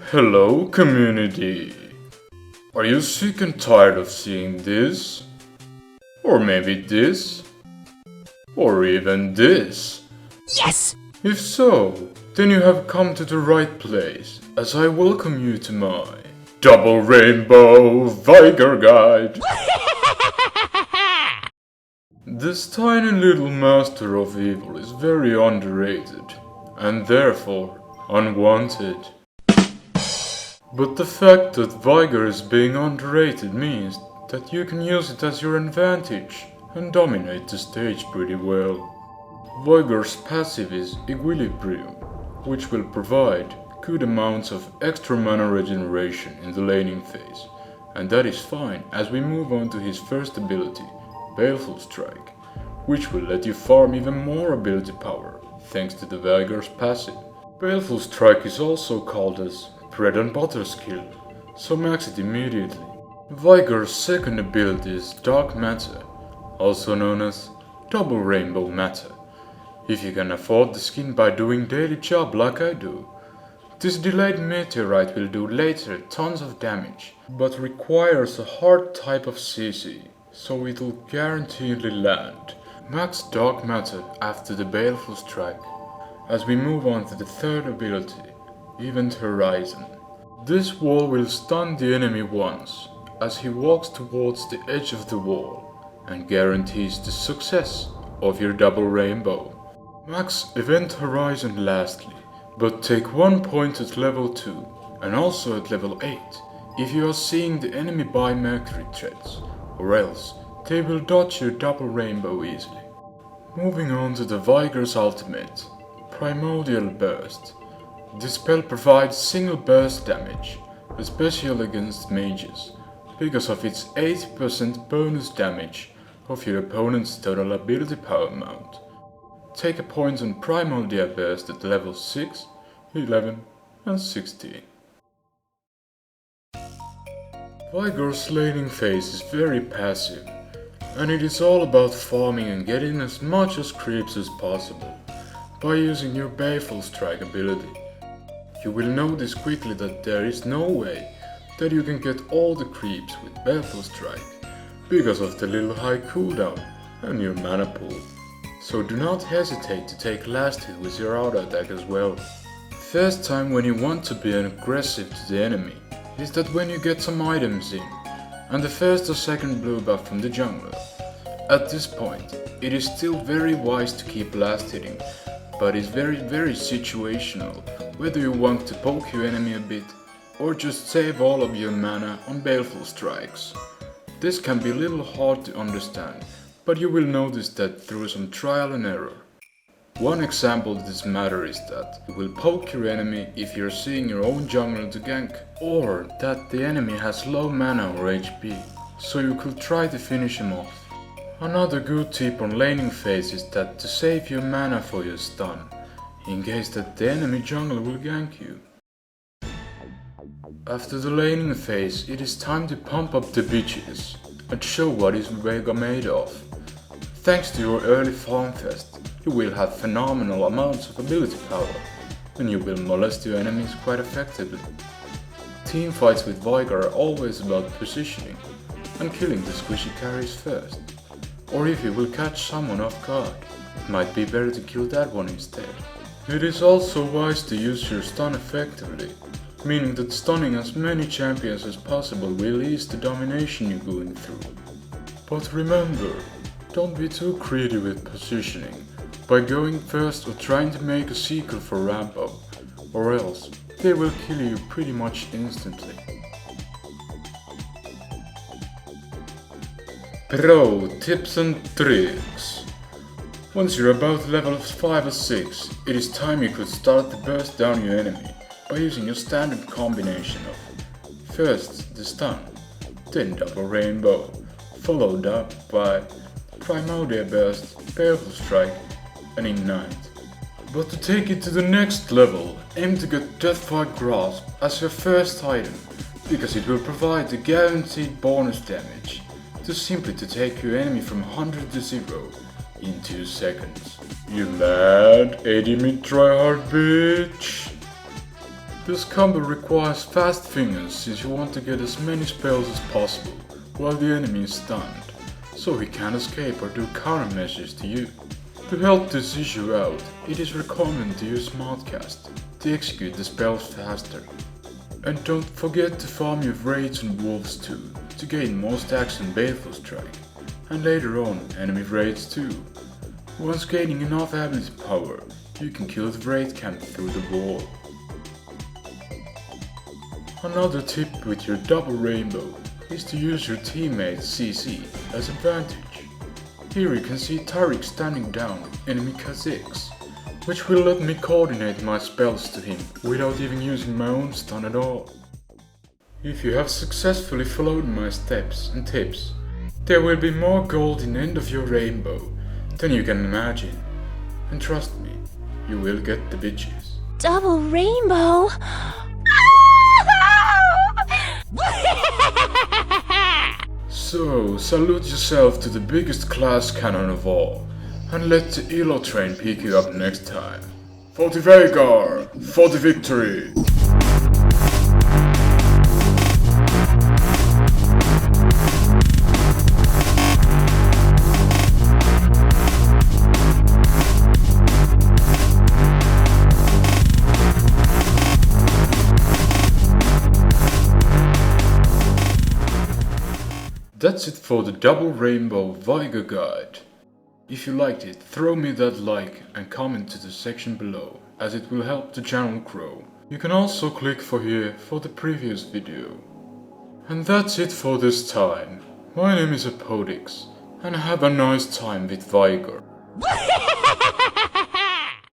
Hello community! Are you sick and tired of seeing this? Or maybe this? Or even this? Yes! If so, then you have come to the right place, as I welcome you to my Double Rainbow Veigar Guide! This tiny little master of evil is very underrated, and therefore unwanted. But the fact that Veigar is being underrated means that you can use it as your advantage and dominate the stage pretty well. Veigar's passive is Equilibrium, which will provide good amounts of extra mana regeneration in the laning phase, and that is fine as we move on to his first ability, Baleful Strike, which will let you farm even more ability power thanks to the Veigar's passive. Baleful Strike is also called as bread and butter skill, so max it immediately. Veigar's second ability is Dark Matter, also known as Double Rainbow Matter, if you can afford the skin by doing daily job like I do. This delayed meteorite will do later tons of damage, but requires a hard type of CC, so it'll guaranteedly land. Max Dark Matter after the Baleful Strike, as we move on to the third ability, Event Horizon. This wall will stun the enemy once, as he walks towards the edge of the wall, and guarantees the success of your double rainbow. Max Event Horizon lastly, but take 1 point at level 2, and also at level 8, if you are seeing the enemy buy Mercury threads, or else they will dodge your double rainbow easily. Moving on to the Veigar's ultimate, Primordial Burst. This spell provides single burst damage, especially against mages, because of its 80% bonus damage of your opponent's total ability power amount. Take a point on Primordial Burst at level 6, 11 and 16. Veigar's laning phase is very passive, and it is all about farming and getting as much as creeps as possible by using your Baleful Strike ability. You will notice quickly that there is no way that you can get all the creeps with Baleful Strike because of the little high cooldown and your mana pool. So do not hesitate to take last hit with your auto attack as well. First time when you want to be aggressive to the enemy is that when you get some items in, and the first or second blue buff from the jungler. At this point, it is still very wise to keep last hitting, but it's very situational, whether you want to poke your enemy a bit, or just save all of your mana on Baleful Strikes. This can be a little hard to understand, but you will notice that through some trial and error. One example of this matter is that you will poke your enemy if you're seeing your own jungler to gank, or that the enemy has low mana or HP, so you could try to finish him off. Another good tip on laning phase is that to save your mana for your stun, in case that the enemy jungler will gank you. After the laning phase, it is time to pump up the bitches and show what is Veigar made of. Thanks to your early farm fest, you will have phenomenal amounts of ability power, and you will molest your enemies quite effectively. Teamfights with Veigar are always about positioning and killing the squishy carries first. Or if you will catch someone off guard, it might be better to kill that one instead. It is also wise to use your stun effectively, meaning that stunning as many champions as possible will ease the domination you're going through. But remember, don't be too greedy with positioning by going first or trying to make a sequel for ramp up, or else they will kill you pretty much instantly. Pro tips and tricks. Once you're about level 5 or 6, it is time you could start to burst down your enemy by using your standard combination of first the stun, then double rainbow, followed up by Primordial Burst, Baleful Strike and Ignite. But to take it to the next level, aim to get Deathfire Grasp as your first item, because it will provide the guaranteed bonus damage to simply to take your enemy from 100 to 0 in 2 seconds. You mad 80 mid tryhard bitch? This combo requires fast fingers since you want to get as many spells as possible while the enemy is stunned, so he can't escape or do countermeasures to you. To help this issue out, it is recommended to use SmartCast to execute the spells faster. And don't forget to farm your raids and wolves too, to gain more stacks on Baleful Strike, and later on enemy raids too. Once gaining enough ability power, you can kill the raid camp through the wall. Another tip with your double rainbow is to use your teammate's CC as advantage. Here you can see Tariq standing down enemy Kha'Zix, which will let me coordinate my spells to him without even using my own stun at all. If you have successfully followed my steps and tips, there will be more gold in the end of your rainbow than you can imagine. And trust me, you will get the bitches. Double rainbow? So, salute yourself to the biggest class cannon of all, and let the Elo train pick you up next time. For the Veigar! For the victory! That's it for the Double Rainbow Veigar guide. If you liked it, throw me that like and comment to the section below, as it will help the channel grow. You can also click for here for the previous video. And that's it for this time. My name is Hepodix, and have a nice time with Veigar.